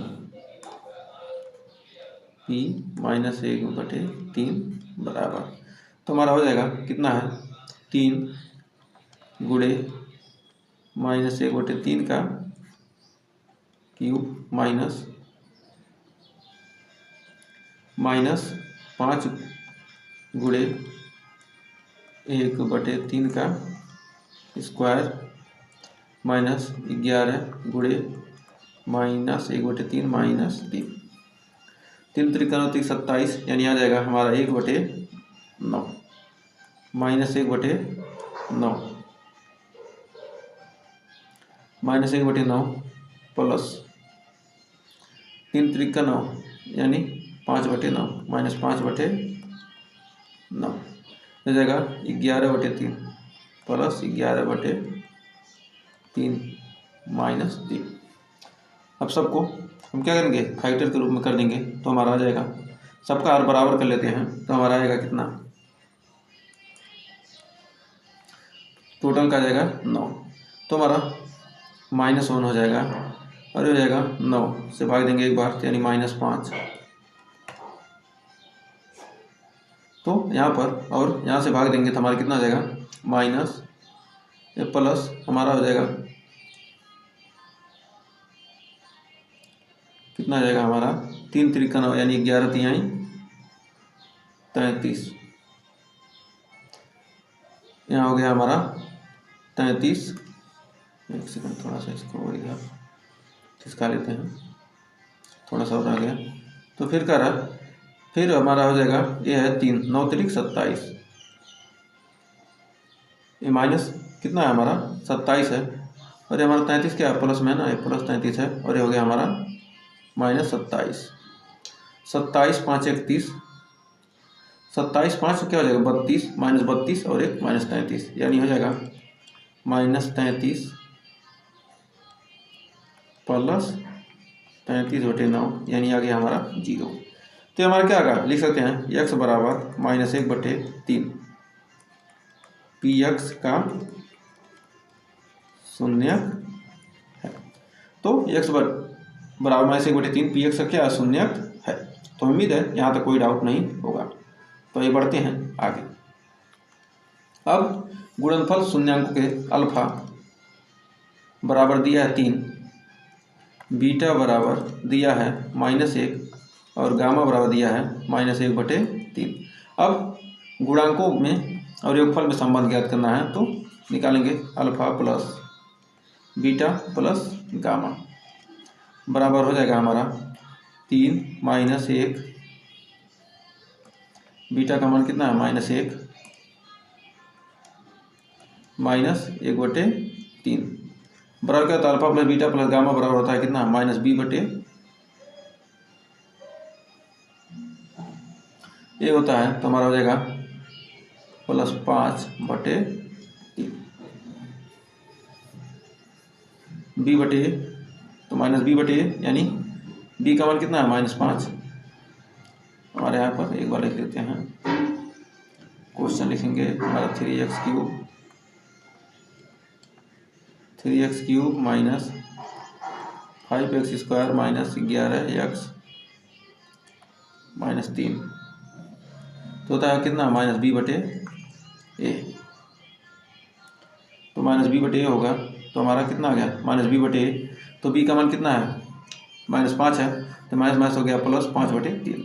[SPEAKER 1] p -1/3 बराबर, तो हमारा हो जाएगा कितना है 3 गुणे -1/3 का क्यूब माइनस 5 गुणे 1/3 का स्क्वायर माइनस 11 गुणे -1/3 माइनस 3, 3 त्रिका 27 यानी आ जाएगा हमारा 1/9 माइनस 1/9 माइनस 1/9 प्लस 3 त्रिका 9 यानी 5/9 माइनस 5/9 हो जाएगा 11/3 प्लस 11/3 माइनस 3। अब सबको हम क्या करेंगे, फैक्टर के रूप में कर देंगे तो हमारा आ जाएगा, सबका r बराबर कर लेते हैं तो हमारा आएगा कितना, टोटल का आ जाएगा 9। तो हमारा -1 हो जाएगा और हो जाएगा 9 से भाग देंगे एक बार तो यानी -5। तो यहाँ पर और यहाँ से भाग देंगे तो हमारा कितना हो जाएगा माइनस ये प्लस हमारा हो जाएगा कितना आ जाएगा हमारा 3 त्रिक 9 यानी 11 तिहाई 33। यहाँ हो गया हमारा 33। एक सेकंड थोड़ा सा इसको और इधर खिसका लेते हैं, थोड़ा सा और आ गया। तो फिर क्या रहा, फिर हमारा हो जाएगा ये है 3 9 त्रिक 27, ये माइनस कितना है हमारा 27 है और ये हमारा 33 क्या है प्लस में है ना, ये प्लस 33 है और ये हो गया हमारा -27। 27 5 31, 27 5 क्या हो जाएगा 32, -32 और एक -33 यानी हो जाएगा -33 प्लस 33/9 यानी आ गया हमारा 0। तो हमारा क्या आएगा लिख सकते हैं x बराबर -1/3 पी एक्स का शून्य है। तो x बराबर -1/3 पी एक्स का क्या शून्य है। तो उम्मीद है यहाँ तक कोई डाउट नहीं होगा। तो ये बढ़ते हैं आगे। अब गुणनफल शून्यांकों के अल्फा बराबर दिया है 3, बीटा बराबर दिया है -1 और गामा बराबर दिया है -1/3। अब गुणांकों में और योगफल में संबंध ज्ञात करना है तो निकालेंगे alpha plus beta plus gamma बराबर हो जाएगा हमारा 3 -1, बीटा का मान कितना है -1 -1/3 बराबर क्या होता है alpha plus beta plus gamma बराबर होता है कितना -b/, ये होता है तो हमारा हो जाएगा +5/3 b/a तो -b/a यानी b का मान कितना है -5। हमारे यहाँ पर एक बार लिख लेते हैं, क्वेश्चन लिखेंगे हमारा 3x³ -5x² -11x -3 तो होता है कितना -b/a। तो -b/a होगा तो हमारा कितना आ गया -b/a। तो b का मान कितना है -5 है तो माइनस हो गया +5/3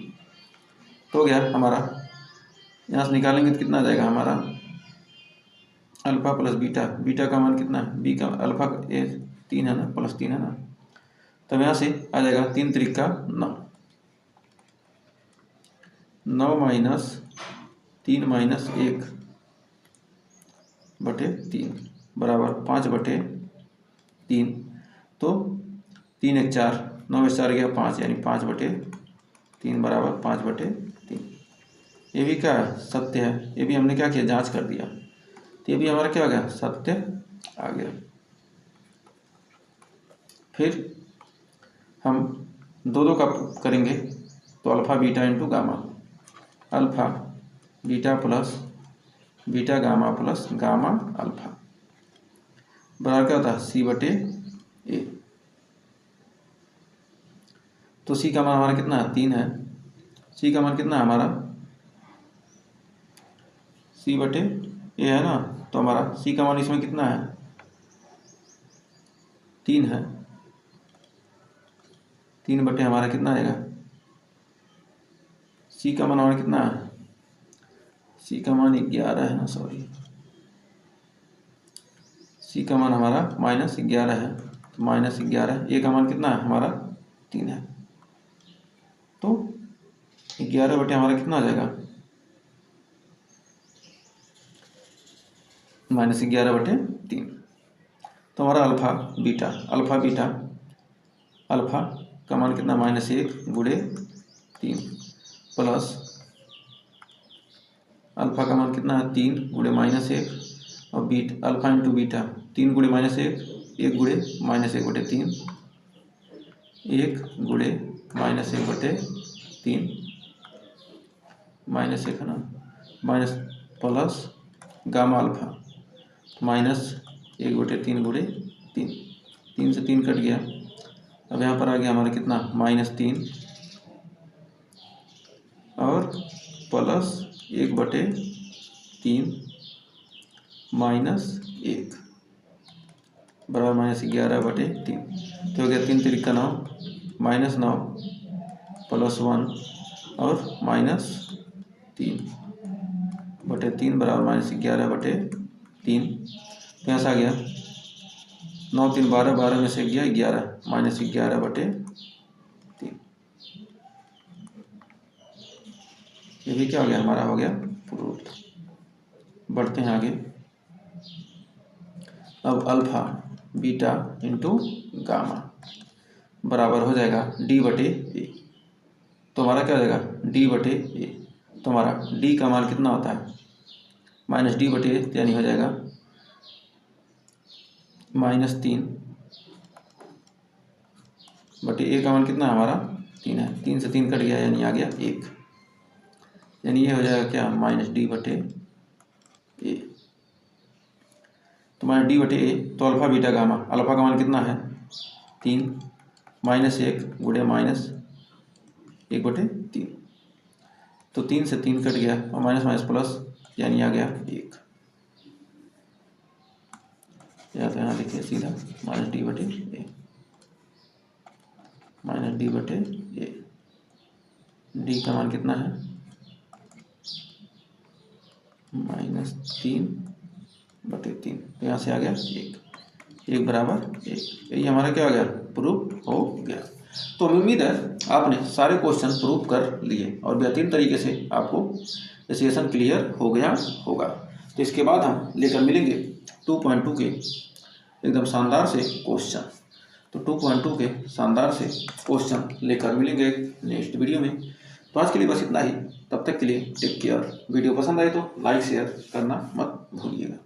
[SPEAKER 1] तो हो गया हमारा। यहाँ से निकालेंगे तो कितना आ जाएगा हमारा अल्फा प्लस बीटा, बीटा का मान कितना है b का अल्फा 3 है ना +3 है ना। तब यहाँ से आ जाएगा 3 त्रिक 9, 9 -3 -1/3 बराबर 5/3। तो 3 1 4 9 4 गया 5 यानी 5/3 बराबर 5/3। ये भी क्या है सत्य है, ये भी हमने क्या किया जांच कर दिया तो ये भी हमारा क्या आ गया सत्य आ गया। फिर हम दो का करेंगे तो alpha beta into gamma, alpha beta plus beta gamma plus gamma alpha बराबर क्या होता है c/a। तो c का मान हमारा कितना है 3 है, c का मान कितना है हमारा c/a है ना। तो हमारा c का मान इसमें कितना है 3 है, 3/, हमारा कितना आएगा c का मान हमारा कितना है c का मान 11 है ना, सॉरी c का मान हमारा -11 है तो -11, a का मान कितना है हमारा 3 है। तो 11/, हमारा कितना आ जाएगा -11/3। तो हमारा अल्फा बीटा अल्फा का मान कितना -1/3 प्लस अल्फा का मान कितना है 3 × -1 और बीटा अल्फा इंटू बीटा 3 × -1 1 × -1/3 1 × -1/3 -1 है ना माइनस प्लस गामा अल्फा -1/3 × 3 3 से 3 कट गया अब यहाँ पर आ गया हमारा कितना -3 और +1/3 -1 बराबर -11/3। तो हो गया 3 3 का 9 -9 +1 और -3/3 बराबर -11/3। तो यहाँ से आ गया 9 3 12, 12 में से गया 11 -11/3। ये भी क्या हो गया हमारा, हो गया प्रूफ। बढ़ते हैं आगे। अब अल्फा बीटा इंटू गामा बराबर हो जाएगा D/A। तो हमारा क्या हो जाएगा D/A। तो हमारा D का मान कितना होता है -D/A, यानी हो जाएगा -3/A का मान कितना है हमारा 3 है। 3 से 3 कट गया यानी आ गया 1, यानी ये हो जाएगा क्या -D/A। तो -D/A। तो अल्फा बीटा गामा, अल्फा का मान कितना है 3 -1 गुणे -1/3। तो 3 से 3 कट गया और माइनस माइनस प्लस यानी आ गया 1, या तो यहाँ लिखिए सीधा -D/A। D का मान कितना है -3/3। तो यहाँ से आ गया 1 बराबर 1। यही हमारा क्या हो गया प्रूफ हो गया। तो उम्मीद है आपने सारे क्वेश्चन प्रूव कर लिए और बेहतरीन तरीके से आपको सेशन क्लियर हो गया होगा। तो इसके बाद हम लेकर मिलेंगे 2.2 के एकदम शानदार से क्वेश्चन। तो 2.2 के शानदार से क्वेश्चन लेकर मिलेंगे नेक्स्ट वीडियो में। तो आज के लिए बस इतना ही। तब तक के लिए टेक केयर। वीडियो पसंद आए तो लाइक शेयर करना मत भूलिएगा।